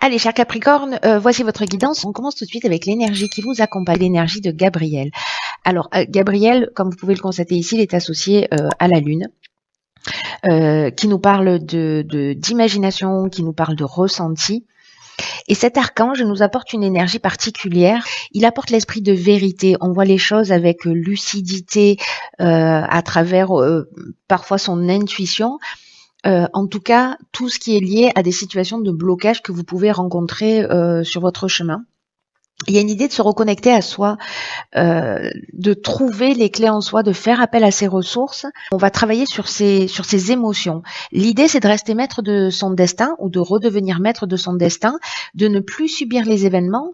Allez, cher Capricorne, voici votre guidance. On commence tout de suite avec l'énergie qui vous accompagne, l'énergie de Gabriel. Alors, Gabriel, comme vous pouvez le constater ici, il est associé à la Lune, qui nous parle d'imagination, qui nous parle de ressenti. Et cet archange nous apporte une énergie particulière. Il apporte l'esprit de vérité. On voit les choses avec lucidité, à travers parfois son intuition. En tout cas, tout ce qui est lié à des situations de blocage que vous pouvez rencontrer sur votre chemin. Il y a une idée de se reconnecter à soi, de trouver les clés en soi, de faire appel à ses ressources. On va travailler sur ses émotions. L'idée, c'est de rester maître de son destin ou de redevenir maître de son destin, de ne plus subir les événements.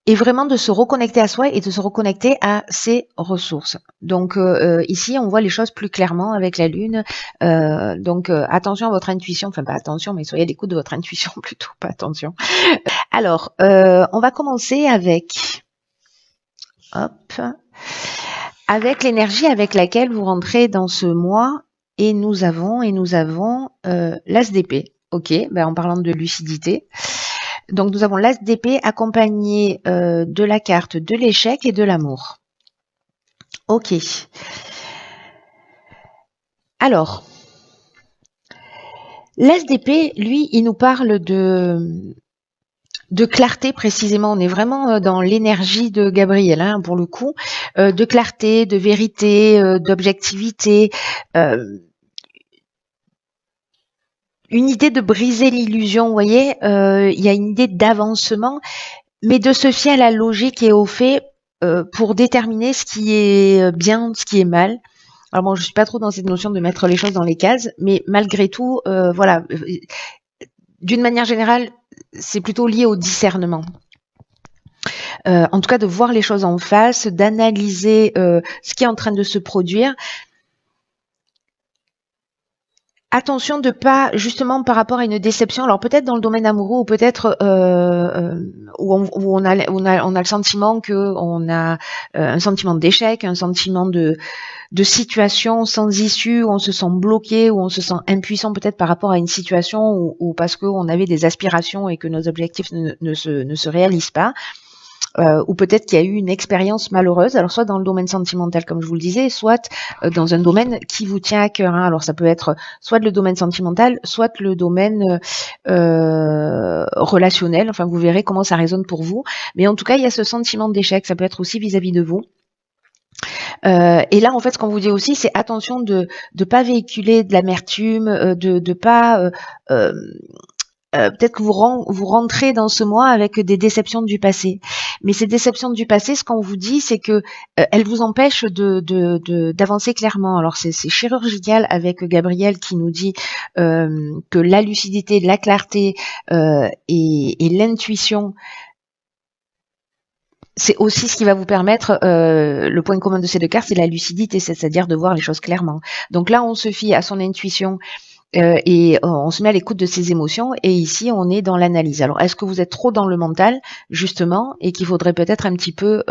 Et vraiment de se reconnecter à soi et de se reconnecter à ses ressources. Donc ici, on voit les choses plus clairement avec la Lune. Donc attention à votre intuition, enfin pas attention, mais soyez à l'écoute de votre intuition plutôt, pas attention. Alors, on va commencer avec l'énergie avec laquelle vous rentrez dans ce mois. Et nous avons l'as d'épée. Ok, ben en parlant de lucidité. Donc nous avons l'as d'épée accompagné de la carte de l'échec et de l'amour. Ok. Alors, l'as d'épée, lui, il nous parle de clarté précisément. On est vraiment dans l'énergie de Gabriel, hein, pour le coup, de clarté, de vérité, d'objectivité. Une idée de briser l'illusion, vous voyez, il y a une idée d'avancement, mais de se fier à la logique et aux faits pour déterminer ce qui est bien, ce qui est mal. Alors bon, je suis pas trop dans cette notion de mettre les choses dans les cases, mais malgré tout, voilà, d'une manière générale, c'est plutôt lié au discernement. En tout cas, de voir les choses en face, d'analyser ce qui est en train de se produire. Attention de pas, justement, par rapport à une déception, alors peut-être dans le domaine amoureux ou peut-être où on a le sentiment qu'on a un sentiment d'échec, un sentiment de situation sans issue, où on se sent bloqué, où on se sent impuissant peut-être par rapport à une situation ou parce qu'on avait des aspirations et que nos objectifs ne se réalisent pas. Ou peut-être qu'il y a eu une expérience malheureuse, alors soit dans le domaine sentimental comme je vous le disais, soit dans un domaine qui vous tient à cœur, hein. Alors ça peut être soit le domaine sentimental, soit le domaine relationnel, enfin vous verrez comment ça résonne pour vous, mais en tout cas il y a ce sentiment d'échec, ça peut être aussi vis-à-vis de vous. Et là, en fait, ce qu'on vous dit aussi, c'est attention de pas véhiculer de l'amertume, de pas peut-être que vous rentrez dans ce mois avec des déceptions du passé. Mais ces déceptions du passé, ce qu'on vous dit, c'est que elles vous empêchent d'avancer clairement. Alors c'est chirurgical avec Gabriel qui nous dit que la lucidité, la clarté et l'intuition, c'est aussi ce qui va vous permettre, le point commun de ces deux cartes, c'est la lucidité, c'est-à-dire de voir les choses clairement. Donc là, on se fie à son intuition et on se met à l'écoute de ses émotions, et ici, on est dans l'analyse. Alors, est-ce que vous êtes trop dans le mental, justement, et qu'il faudrait peut-être un petit peu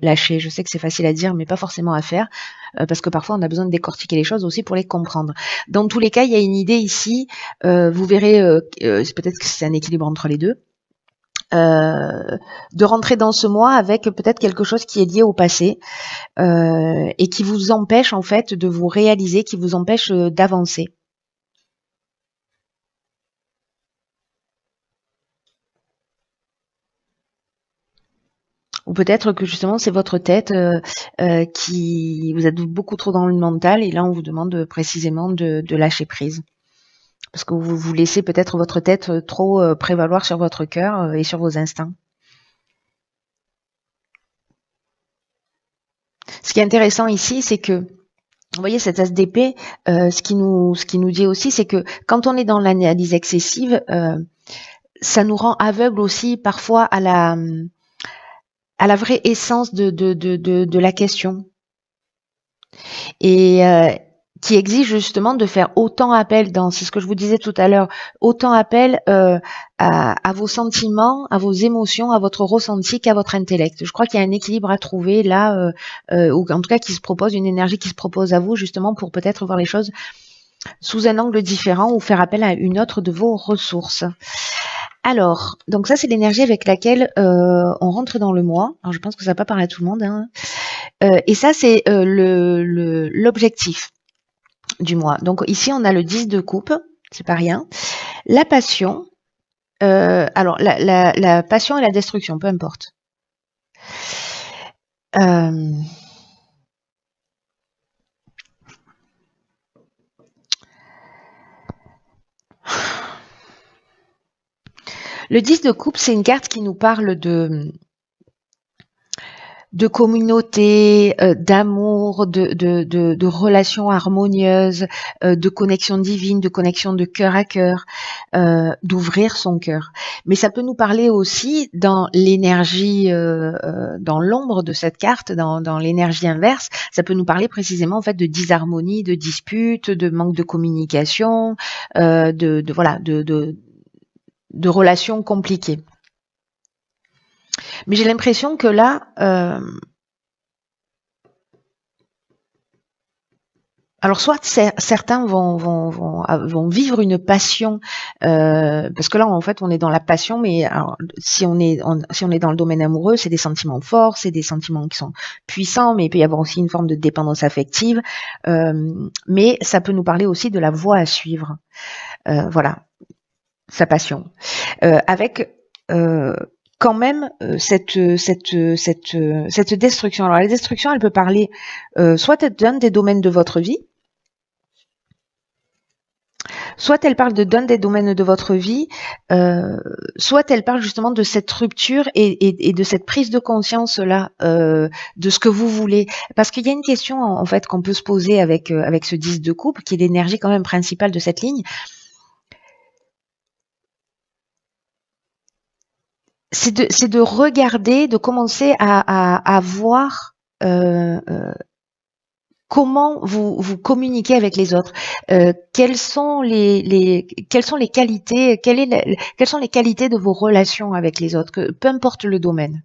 lâcher? Je sais que c'est facile à dire, mais pas forcément à faire, parce que parfois, on a besoin de décortiquer les choses aussi pour les comprendre. Dans tous les cas, il y a une idée ici, vous verrez, peut-être que c'est un équilibre entre les deux, de rentrer dans ce mois avec peut-être quelque chose qui est lié au passé et qui vous empêche en fait de vous réaliser, qui vous empêche d'avancer. Ou peut-être que justement c'est votre tête qui vous êtes beaucoup trop dans le mental et là on vous demande précisément de lâcher prise. Parce que vous laissez peut-être votre tête trop prévaloir sur votre cœur et sur vos instincts. Ce qui est intéressant ici, c'est que, vous voyez, cette as d'épée, ce qui nous dit aussi, c'est que quand on est dans l'analyse excessive, ça nous rend aveugles aussi parfois à la vraie essence de la question. Et qui exige justement de faire autant appel, c'est ce que je vous disais tout à l'heure, autant appel à vos sentiments, à vos émotions, à votre ressenti qu'à votre intellect. Je crois qu'il y a un équilibre à trouver là, ou en tout cas qui se propose, une énergie qui se propose à vous justement pour peut-être voir les choses sous un angle différent ou faire appel à une autre de vos ressources. Alors, donc ça c'est l'énergie avec laquelle on rentre dans le mois. Alors je pense que ça va pas parler à tout le monde, hein. Et ça c'est l'objectif du mois. Donc ici on a le 10 de coupe, c'est pas rien. La passion, alors la passion et la destruction, peu importe. Le 10 de coupe, c'est une carte qui nous parle de communauté, d'amour, de relations harmonieuses, de connexion divine, de connexion de cœur à cœur, d'ouvrir son cœur. Mais ça peut nous parler aussi dans l'énergie, dans l'ombre de cette carte, dans l'énergie inverse, ça peut nous parler précisément en fait de disharmonie, de dispute, de manque de communication, de relations compliquées. Mais j'ai l'impression que là, alors soit certains vont vivre une passion, parce que là en fait on est dans la passion, mais alors, si on est dans le domaine amoureux, c'est des sentiments forts, c'est des sentiments qui sont puissants, mais il peut y avoir aussi une forme de dépendance affective, mais ça peut nous parler aussi de la voie à suivre, voilà, sa passion, avec quand même cette destruction. Alors la destruction, elle peut parler soit d'un des domaines de votre vie, soit elle parle d'un des domaines de votre vie, soit elle parle justement de cette rupture et de cette prise de conscience là, de ce que vous voulez. Parce qu'il y a une question en fait qu'on peut se poser avec ce 10 de coupe, qui est l'énergie quand même principale de cette ligne. C'est de regarder, de commencer à voir comment vous communiquez avec les autres, quelles sont les qualités, quelles sont les qualités de vos relations avec les autres, peu importe le domaine.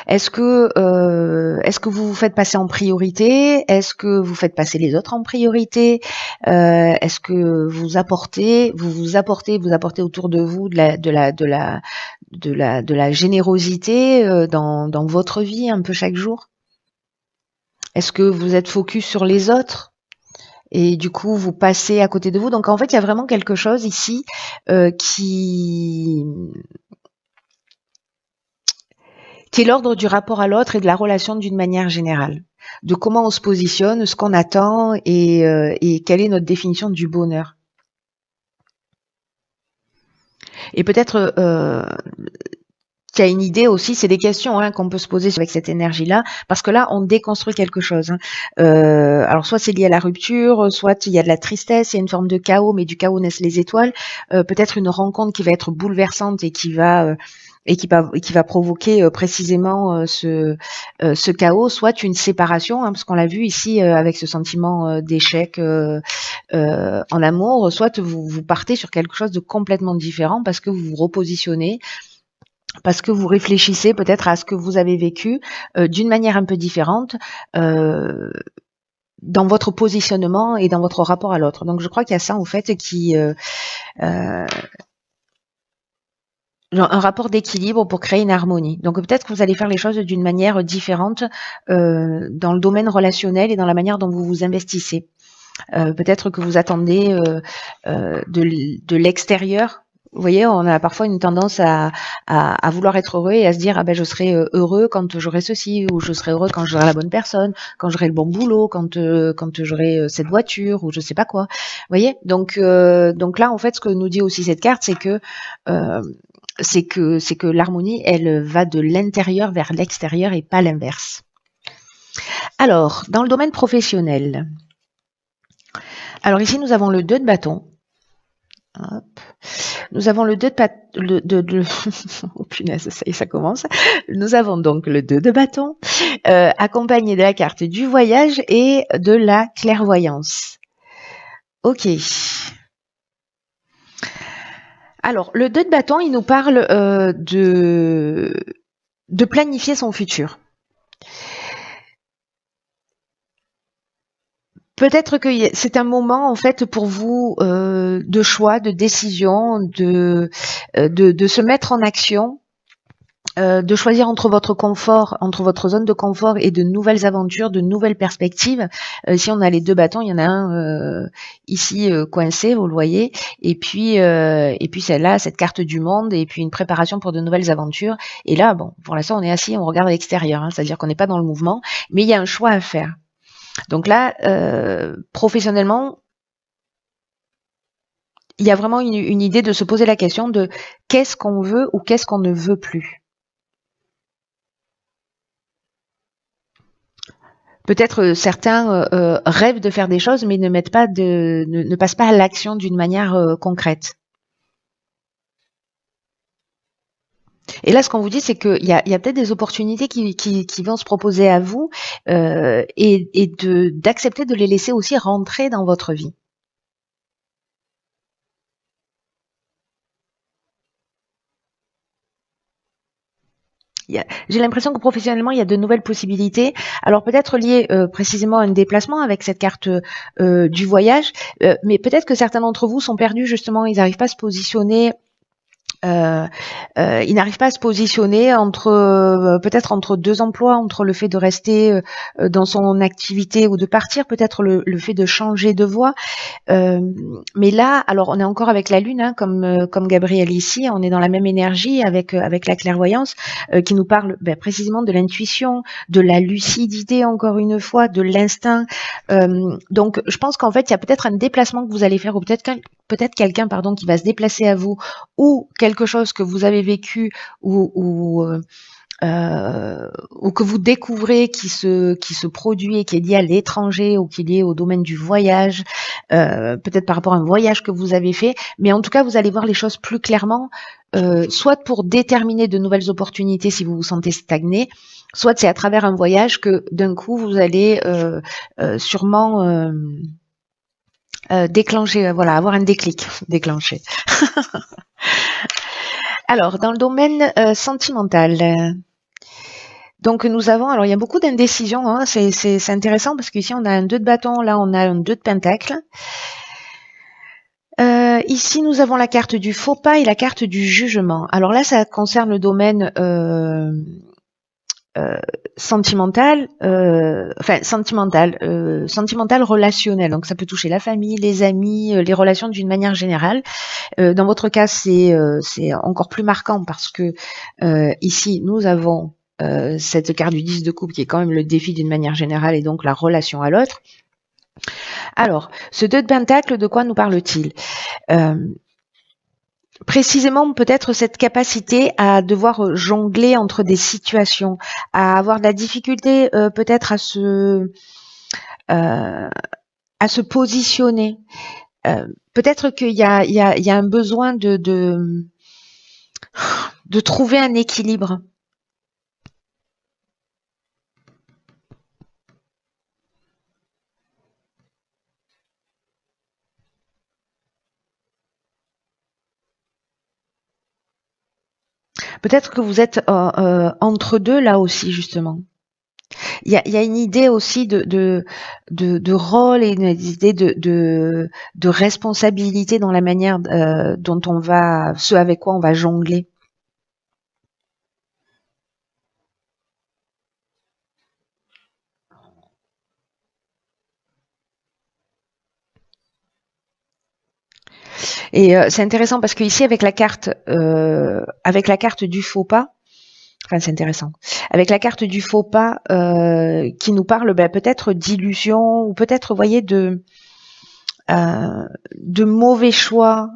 Est-ce que vous vous faites passer en priorité? Est-ce que vous faites passer les autres en priorité? Est-ce que vous apportez autour de vous de la générosité dans votre vie un peu chaque jour? Est-ce que vous êtes focus sur les autres? Et du coup, vous passez à côté de vous. Donc en fait, il y a vraiment quelque chose ici qui est l'ordre du rapport à l'autre et de la relation d'une manière générale, de comment on se positionne, ce qu'on attend et quelle est notre définition du bonheur. Et peut-être qu'il y a une idée aussi, c'est des questions qu'on peut se poser avec cette énergie-là, parce que là, on déconstruit quelque chose. Alors soit c'est lié à la rupture, soit il y a de la tristesse, il y a une forme de chaos, mais du chaos naissent les étoiles. Peut-être une rencontre qui va être bouleversante et qui va provoquer précisément ce chaos, soit une séparation, parce qu'on l'a vu ici avec ce sentiment d'échec en amour, soit vous partez sur quelque chose de complètement différent parce que vous vous repositionnez, parce que vous réfléchissez peut-être à ce que vous avez vécu d'une manière un peu différente dans votre positionnement et dans votre rapport à l'autre. Donc je crois qu'il y a ça en fait qui un rapport d'équilibre pour créer une harmonie. Donc peut-être que vous allez faire les choses d'une manière différente dans le domaine relationnel et dans la manière dont vous vous investissez. Peut-être que vous attendez de l'extérieur. Vous voyez, on a parfois une tendance à vouloir être heureux et à se dire je serai heureux quand j'aurai ceci, ou je serai heureux quand j'aurai la bonne personne, quand j'aurai le bon boulot, quand j'aurai cette voiture ou je sais pas quoi. Vous voyez, donc là en fait ce que nous dit aussi cette carte, c'est que l'harmonie, elle va de l'intérieur vers l'extérieur et pas l'inverse. Alors, dans le domaine professionnel, alors ici nous avons le 2 de bâton. Hop. Nous avons le 2 de oh punaise, ça y est, ça commence. Nous avons donc le 2 de bâton, accompagné de la carte du voyage et de la clairvoyance. Ok. Alors, le 2 de bâton, il nous parle de planifier son futur. peut-être que c'est un moment en fait pour vous de choix, de décision, de se mettre en action. De choisir entre votre confort, entre votre zone de confort et de nouvelles aventures, de nouvelles perspectives. Ici, on a les deux bâtons. Il y en a un ici coincé, vous le voyez, et puis celle-là, cette carte du monde, et puis une préparation pour de nouvelles aventures. Et là, bon, pour l'instant, on est assis, on regarde à l'extérieur, hein, c'est-à-dire qu'on n'est pas dans le mouvement, mais il y a un choix à faire. Donc là, professionnellement, il y a vraiment une idée de se poser la question de qu'est-ce qu'on veut ou qu'est-ce qu'on ne veut plus. Peut-être certains rêvent de faire des choses, mais ne passent pas à l'action d'une manière concrète. Et là, ce qu'on vous dit, c'est qu'il y a peut-être des opportunités qui vont se proposer à vous et d'accepter de les laisser aussi rentrer dans votre vie. J'ai l'impression que professionnellement, il y a de nouvelles possibilités. Alors peut-être liées précisément à un déplacement avec cette carte du voyage, mais peut-être que certains d'entre vous sont perdus justement, ils n'arrivent pas à se positionner. Ils n'arrivent pas à se positionner peut-être entre deux emplois, entre le fait de rester dans son activité ou de partir, peut-être le fait de changer de voie. Mais là, alors on est encore avec la lune, hein, comme Gabriel ici, on est dans la même énergie avec la clairvoyance qui nous parle précisément de l'intuition, de la lucidité encore une fois, de l'instinct. Donc je pense qu'en fait il y a peut-être un déplacement que vous allez faire ou peut-être quelqu'un qui va se déplacer à vous ou quelque chose que vous avez vécu ou que vous découvrez qui se produit et qui est lié à l'étranger ou qui est lié au domaine du voyage, peut-être par rapport à un voyage que vous avez fait, mais en tout cas vous allez voir les choses plus clairement, soit pour déterminer de nouvelles opportunités si vous vous sentez stagné, soit c'est à travers un voyage que d'un coup vous allez sûrement déclencher, voilà, avoir un déclic, déclencher. Alors, dans le domaine sentimental, donc nous avons, alors il y a beaucoup d'indécision, hein, c'est intéressant parce qu'ici on a un 2 de bâton, là on a un 2 de pentacle. Ici nous avons la carte du faux pas et la carte du jugement. Alors là ça concerne le domaine sentimental, relationnel. Donc ça peut toucher la famille, les amis, les relations d'une manière générale. Dans votre cas, c'est encore plus marquant parce que ici nous avons cette carte du 10 de coupe qui est quand même le défi d'une manière générale et donc la relation à l'autre. Alors, ce 2 de pentacle, de quoi nous parle-t-il? Précisément peut-être cette capacité à devoir jongler entre des situations, à avoir de la difficulté peut-être à se positionner. Peut-être qu'il y a un besoin de trouver un équilibre. Peut-être que vous êtes entre deux là aussi justement. Il y a une idée aussi de rôle et une idée de responsabilité dans la manière dont ce avec quoi on va jongler. Et c'est intéressant parce que ici avec la carte du faux pas, enfin c'est intéressant. Avec la carte du faux pas qui nous parle peut-être d'illusion ou peut-être vous voyez de mauvais choix,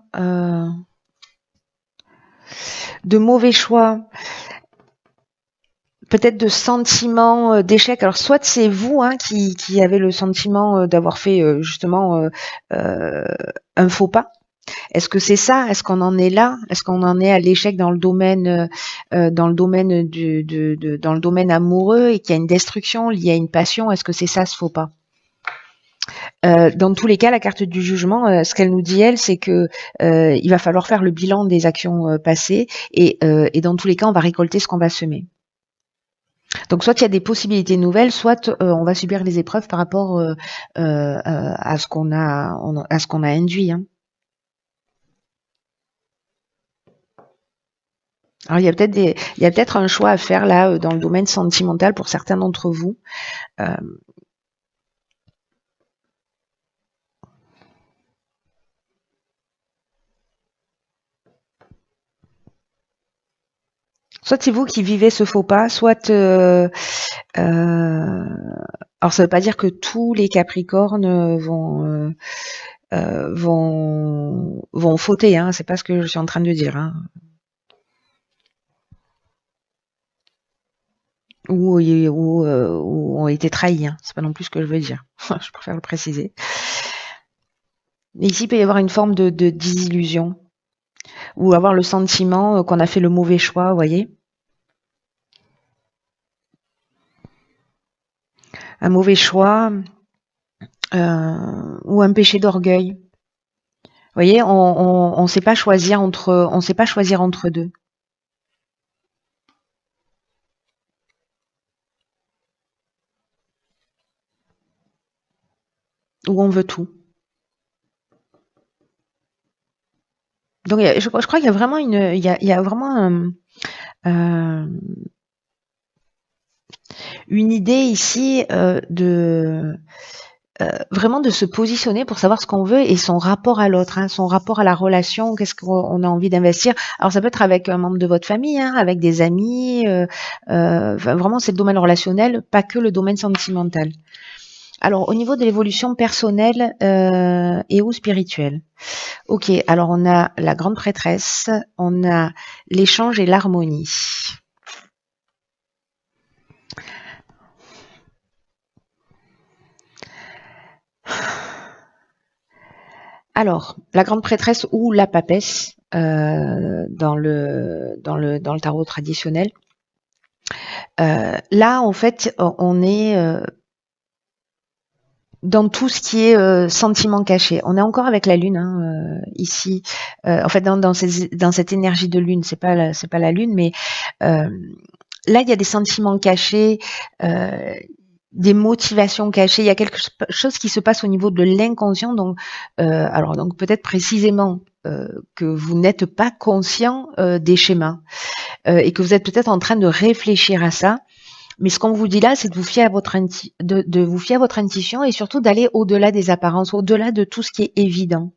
peut-être de sentiments d'échec. Alors soit c'est vous qui avez le sentiment d'avoir fait justement un faux pas. Est-ce que c'est ça? Est-ce qu'on en est là? Est-ce qu'on en est à l'échec dans le domaine dans le domaine amoureux et qu'il y a une destruction liée à une passion? Est-ce que c'est ça ce faux pas? Dans tous les cas, la carte du jugement, ce qu'elle nous dit, elle, c'est que il va falloir faire le bilan des actions passées et dans tous les cas, on va récolter ce qu'on va semer. Donc soit il y a des possibilités nouvelles, soit on va subir les épreuves par rapport à ce qu'on a induit. Hein. Alors il y a peut-être un choix à faire là dans le domaine sentimental pour certains d'entre vous. Euh, Soit c'est vous qui vivez ce faux pas, soit alors ça veut pas dire que tous les Capricornes vont fauter, hein, c'est pas ce que je suis en train de dire, hein. Ou ont été trahis, hein. C'est pas non plus ce que je veux dire. Je préfère le préciser. Et ici, il peut y avoir une forme de désillusion ou avoir le sentiment qu'on a fait le mauvais choix, vous voyez. Un mauvais choix ou un péché d'orgueil. Vous voyez, on sait pas choisir entre deux. Où on veut tout. Donc je crois qu'il y a vraiment il y a vraiment une idée ici vraiment de se positionner pour savoir ce qu'on veut et son rapport à l'autre, hein, son rapport à la relation, qu'est-ce qu'on a envie d'investir. Alors ça peut être avec un membre de votre famille, hein, avec des amis, vraiment c'est le domaine relationnel, pas que le domaine sentimental. Alors au niveau de l'évolution personnelle et ou spirituelle. Ok, alors on a la grande prêtresse, on a l'échange et l'harmonie. Alors, la grande prêtresse ou la papesse dans le tarot traditionnel. Là, en fait, on est dans tout ce qui est sentiment caché. On est encore avec la lune hein, ici. En fait, dans cette énergie de lune, c'est pas la lune, mais là, il y a des sentiments cachés. Des motivations cachées, il y a quelque chose qui se passe au niveau de l'inconscient, donc peut-être précisément que vous n'êtes pas conscient des schémas et que vous êtes peut-être en train de réfléchir à ça. Mais ce qu'on vous dit là, c'est de vous fier à votre intuition et surtout d'aller au-delà des apparences, au-delà de tout ce qui est évident.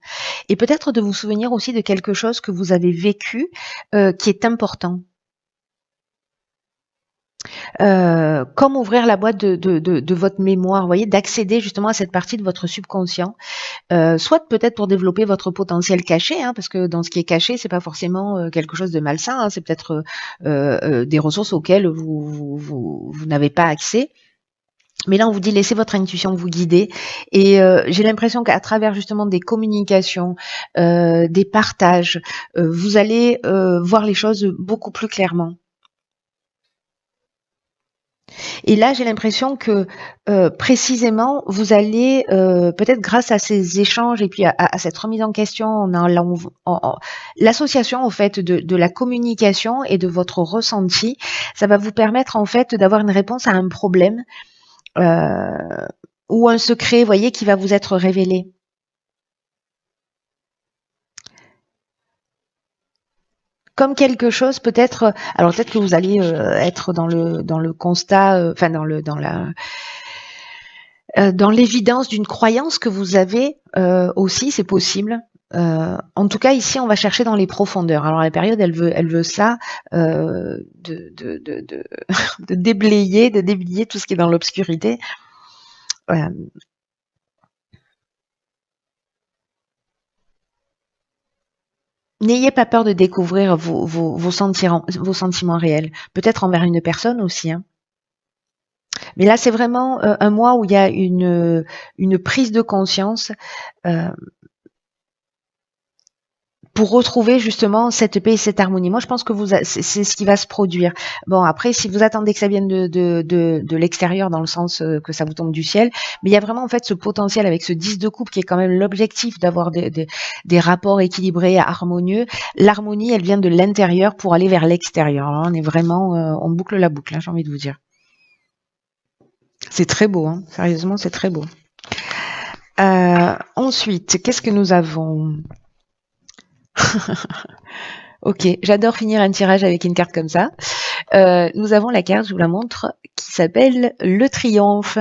Et peut-être de vous souvenir aussi de quelque chose que vous avez vécu qui est important. Comme ouvrir la boîte de votre mémoire, vous voyez, d'accéder justement à cette partie de votre subconscient, soit peut-être pour développer votre potentiel caché, hein, parce que dans ce qui est caché, c'est pas forcément quelque chose de malsain, hein, c'est peut-être des ressources auxquelles vous n'avez pas accès. Mais là, on vous dit laissez votre intuition vous guider. Et j'ai l'impression qu'à travers justement des communications, des partages, vous allez voir les choses beaucoup plus clairement. Et là, j'ai l'impression que précisément, vous allez peut-être grâce à ces échanges et puis à cette remise en question, l'association en fait de la communication et de votre ressenti, ça va vous permettre en fait d'avoir une réponse à un problème ou un secret, voyez, qui va vous être révélé. Comme quelque chose peut-être, alors peut-être que vous allez être dans le constat, enfin dans l'évidence d'une croyance que vous avez aussi, c'est possible. En tout cas, ici, on va chercher dans les profondeurs. Alors la période, elle veut ça, de déblayer tout ce qui est dans l'obscurité. N'ayez pas peur de découvrir vos sentiments réels. Peut-être envers une personne aussi. Hein. Mais là, c'est vraiment un mois où il y a une prise de conscience pour retrouver justement cette paix et cette harmonie. Moi, je pense que c'est ce qui va se produire. Bon, après, si vous attendez que ça vienne de l'extérieur, dans le sens que ça vous tombe du ciel, mais il y a vraiment en fait ce potentiel avec ce 10 de coupe qui est quand même l'objectif d'avoir des rapports équilibrés, harmonieux. L'harmonie, elle vient de l'intérieur pour aller vers l'extérieur. Alors, on est vraiment, on boucle la boucle, hein, j'ai envie de vous dire. C'est très beau, hein. Sérieusement, c'est très beau. Ensuite, qu'est-ce que nous avons? Ok, j'adore finir un tirage avec une carte comme ça. Nous avons la carte, je vous la montre, qui s'appelle le triomphe.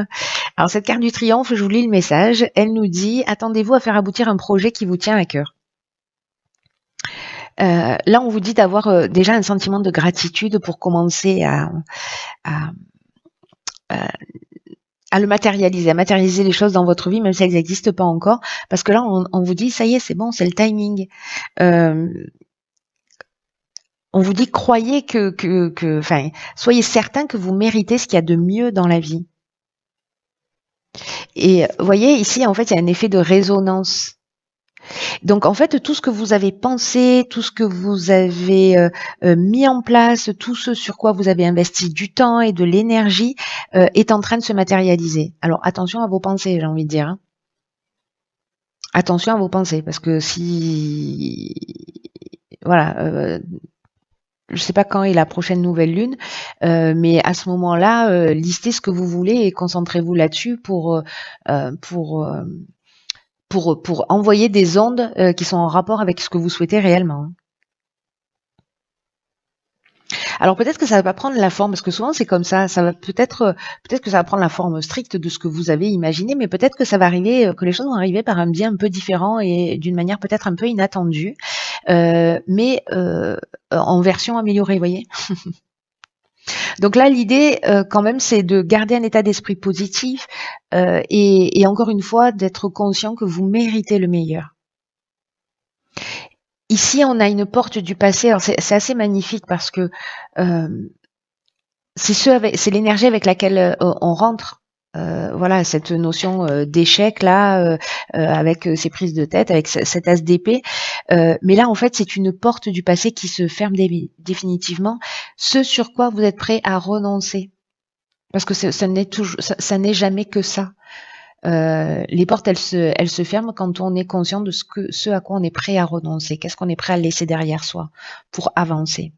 Alors cette carte du triomphe, je vous lis le message. Elle nous dit: attendez-vous à faire aboutir un projet qui vous tient à cœur. Là, on vous dit d'avoir déjà un sentiment de gratitude pour commencer à, à le matérialiser, à matérialiser les choses dans votre vie, même si elles n'existent pas encore. Parce que là, on vous dit, ça y est, c'est bon, c'est le timing. On vous dit, croyez enfin, soyez certain que vous méritez ce qu'il y a de mieux dans la vie. Et vous voyez, ici, en fait, il y a un effet de résonance. Donc, en fait, tout ce que vous avez pensé, tout ce que vous avez mis en place, tout ce sur quoi vous avez investi du temps et de l'énergie est en train de se matérialiser. Alors, attention à vos pensées, j'ai envie de dire. Hein. Attention à vos pensées, parce que si... Voilà, je sais pas quand est la prochaine nouvelle lune, mais à ce moment-là, listez ce que vous voulez et concentrez-vous là-dessus pour envoyer des ondes qui sont en rapport avec ce que vous souhaitez réellement. Alors peut-être que ça va pas prendre la forme, parce que souvent c'est comme ça. Ça va peut-être que ça va prendre la forme stricte de ce que vous avez imaginé, mais peut-être que ça va arriver, que les choses vont arriver par un biais un peu différent et d'une manière peut-être un peu inattendue, mais en version améliorée, vous voyez. Donc là, l'idée, quand même, c'est de garder un état d'esprit positif et encore une fois, d'être conscient que vous méritez le meilleur. Ici, on a une porte du passé. Alors, c'est assez magnifique parce que c'est l'énergie avec laquelle on rentre. Voilà, cette notion d'échec là, avec ces prises de tête, avec cet as d'épée. Mais là, en fait, c'est une porte du passé qui se ferme définitivement. Ce sur quoi vous êtes prêt à renoncer, parce que ça n'est jamais que ça. Les portes, elles se ferment quand on est conscient de ce à quoi on est prêt à renoncer. Qu'est-ce qu'on est prêt à laisser derrière soi pour avancer.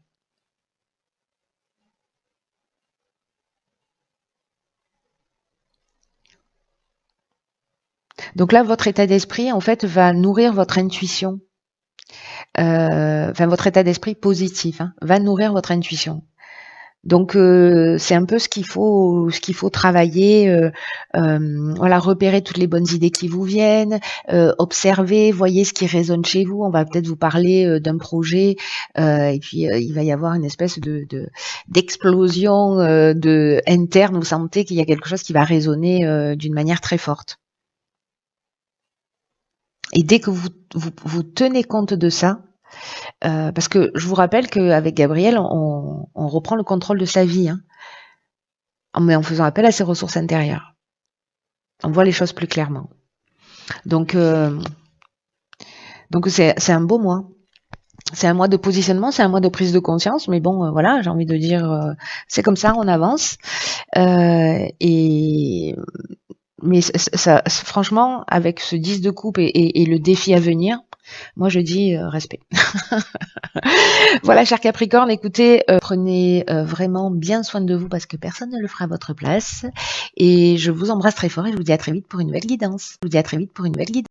Donc là, votre état d'esprit, en fait, va nourrir votre intuition. Enfin, votre état d'esprit positif va nourrir votre intuition. Donc c'est un peu ce qu'il faut travailler, voilà, repérer toutes les bonnes idées qui vous viennent, observer, voyez ce qui résonne chez vous. On va peut-être vous parler d'un projet et puis il va y avoir une espèce d'explosion de interne. Vous sentez qu'il y a quelque chose qui va résonner d'une manière très forte. Et dès que vous tenez compte de ça, parce que je vous rappelle qu'avec Gabriel, on reprend le contrôle de sa vie, mais en faisant appel à ses ressources intérieures. On voit les choses plus clairement. Donc c'est un beau mois. C'est un mois de positionnement, c'est un mois de prise de conscience, mais bon, voilà, j'ai envie de dire, c'est comme ça, on avance. Mais ça, franchement, avec ce 10 de coupe et le défi à venir, moi je dis respect. Voilà, cher Capricorne, écoutez, prenez vraiment bien soin de vous parce que personne ne le fera à votre place. Et je vous embrasse très fort et je vous dis à très vite pour une nouvelle guidance. Je vous dis à très vite pour une nouvelle guidance.